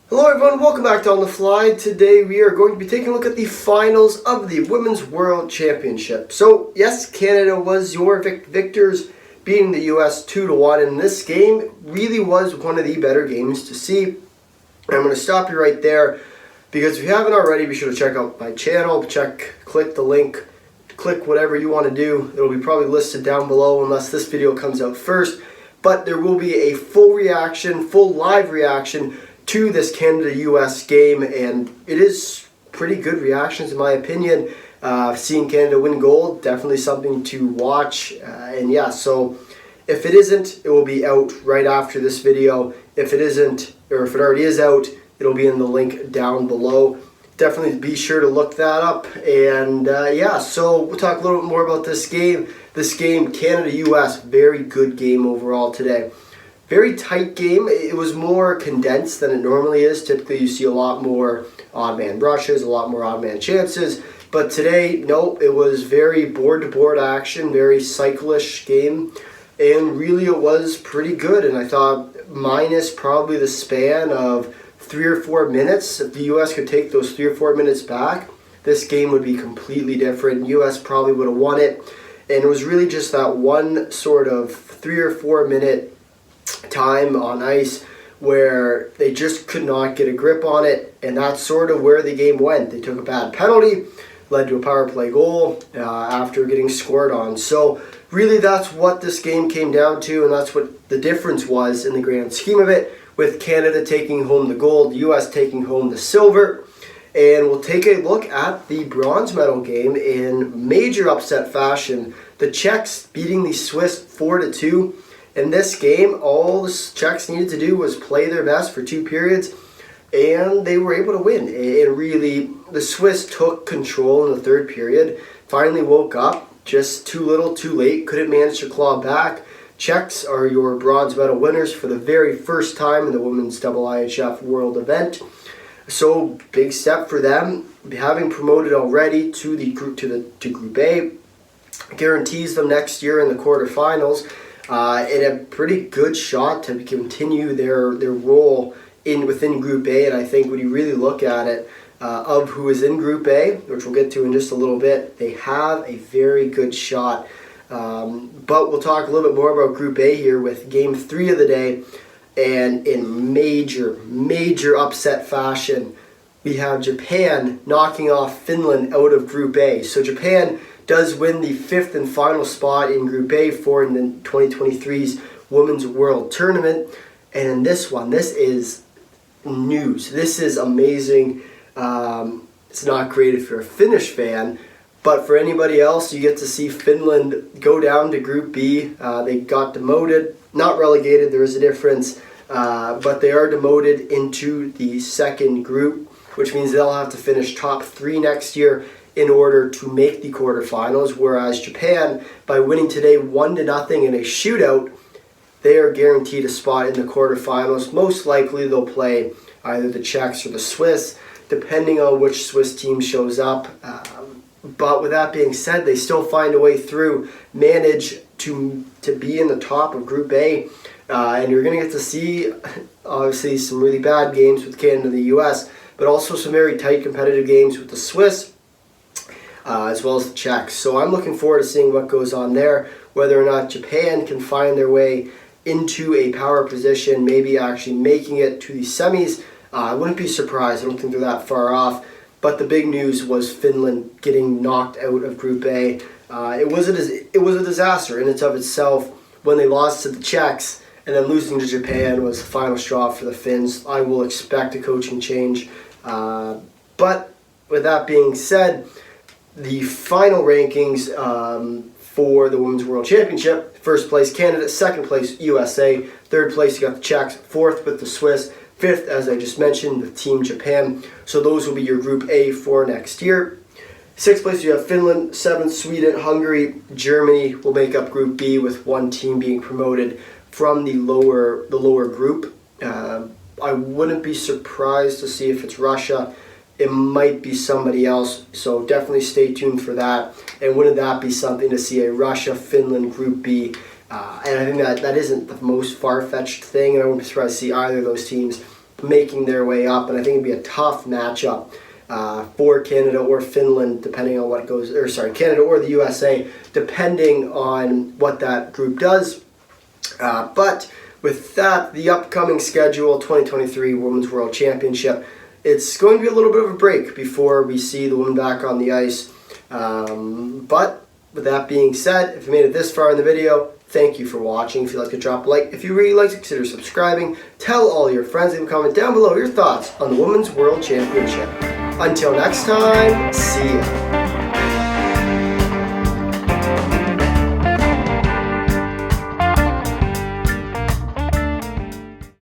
Hello everyone, welcome back to On the Fly. Today we are going to be taking a look at the finals of the Women's World Championship. So yes, Canada was your victors, beating the US 2-1, and this game really was one of the better games to see. And I'm going to stop you right there because if you haven't already, be sure to check out my channel, click the link, click whatever you want to do. It'll be probably listed down below unless this video comes out first. But there will be a full live reaction to this Canada-US game, and it is pretty good reactions in my opinion. Seeing Canada win gold, definitely something to watch. And yeah, so if it isn't, it will be out right after this video. If it isn't, or if it already is out, it'll be in the link down below. Definitely be sure to look that up. And yeah, so we'll talk a little bit more about this game. This game, Canada-US, very good game overall today. Very tight game. It was more condensed than it normally is. Typically you see a lot more odd man rushes, a lot more odd man chances. But today, no, it was very board-to-board action, very cyclish game. And really it was pretty good. And I thought minus probably the span of 3 or 4 minutes, if the US could take those 3 or 4 minutes back, this game would be completely different. US probably would have won it. And it was really just that one sort of 3 or 4 minute time on ice where they just could not get a grip on it, and that's sort of where the game went. They took a bad penalty, led to a power play goal after getting scored on. So really that's what this game came down to, and that's what the difference was in the grand scheme of it, with Canada taking home the gold, US taking home the silver. And we'll take a look at the bronze medal game in major upset fashion. The Czechs beating the Swiss 4-2. In this game, all the Czechs needed to do was play their best for 2 periods, and they were able to win. And really, the Swiss took control in the 3rd period, finally woke up, just too little, too late, couldn't manage to claw back. Czechs are your bronze medal winners for the very first time in the women's IIHF World event. So, big step for them, having promoted already to Group A, guarantees them next year in the quarterfinals. And a pretty good shot to continue their role within Group A. And I think when you really look at it, of who is in Group A, which we'll get to in just a little bit, they have a very good shot. But we'll talk a little bit more about Group A here with Game 3 of the day. And in major upset fashion, we have Japan knocking off Finland out of Group A. So Japan does win the 5th and final spot in Group A for the 2023's Women's World Tournament. And in this one, this is news. This is amazing. It's not great if you're a Finnish fan, but for anybody else, you get to see Finland go down to Group B. They got demoted, not relegated, there is a difference, but they are demoted into the 2nd group, which means they'll have to finish top 3 next year in order to make the quarterfinals, whereas Japan, by winning today 1-0 in a shootout, they are guaranteed a spot in the quarterfinals. Most likely they'll play either the Czechs or the Swiss, depending on which Swiss team shows up. But with that being said, they still find a way through, manage to be in the top of Group A. And you're going to get to see, obviously, some really bad games with Canada and the US, but also some very tight competitive games with the Swiss, as well as the Czechs. So I'm looking forward to seeing what goes on there, whether or not Japan can find their way into a power position, maybe actually making it to the semis. I wouldn't be surprised. I don't think they're that far off. But the big news was Finland getting knocked out of Group A. It was a disaster in and of itself when they lost to the Czechs, and then losing to Japan was the final straw for the Finns. I will expect a coaching change. But with that being said, the final rankings for the Women's World Championship: 1st place Canada, 2nd place USA, 3rd place you got the Czechs, 4th with the Swiss, 5th, as I just mentioned, with Team Japan. So those will be your Group A for next year. 6th place you have Finland, 7th Sweden, Hungary, Germany will make up Group B, with one team being promoted from the lower group. I wouldn't be surprised to see if it's Russia. It might be somebody else, so definitely stay tuned for that. And wouldn't that be something to see a Russia-Finland Group B? And I think that isn't the most far-fetched thing, and I wouldn't be surprised to see either of those teams making their way up, and I think it'd be a tough matchup for Canada or Finland, depending on what goes, or sorry, Canada or the USA, depending on what that group does. But with that, the upcoming schedule, 2023 Women's World Championship, it's going to be a little bit of a break before we see the women back on the ice. But with that being said, if you made it this far in the video, thank you for watching. If you'd like to drop a like, if you really like to, consider subscribing. Tell all your friends, leave a comment down below your thoughts on the Women's World Championship. Until next time, see ya.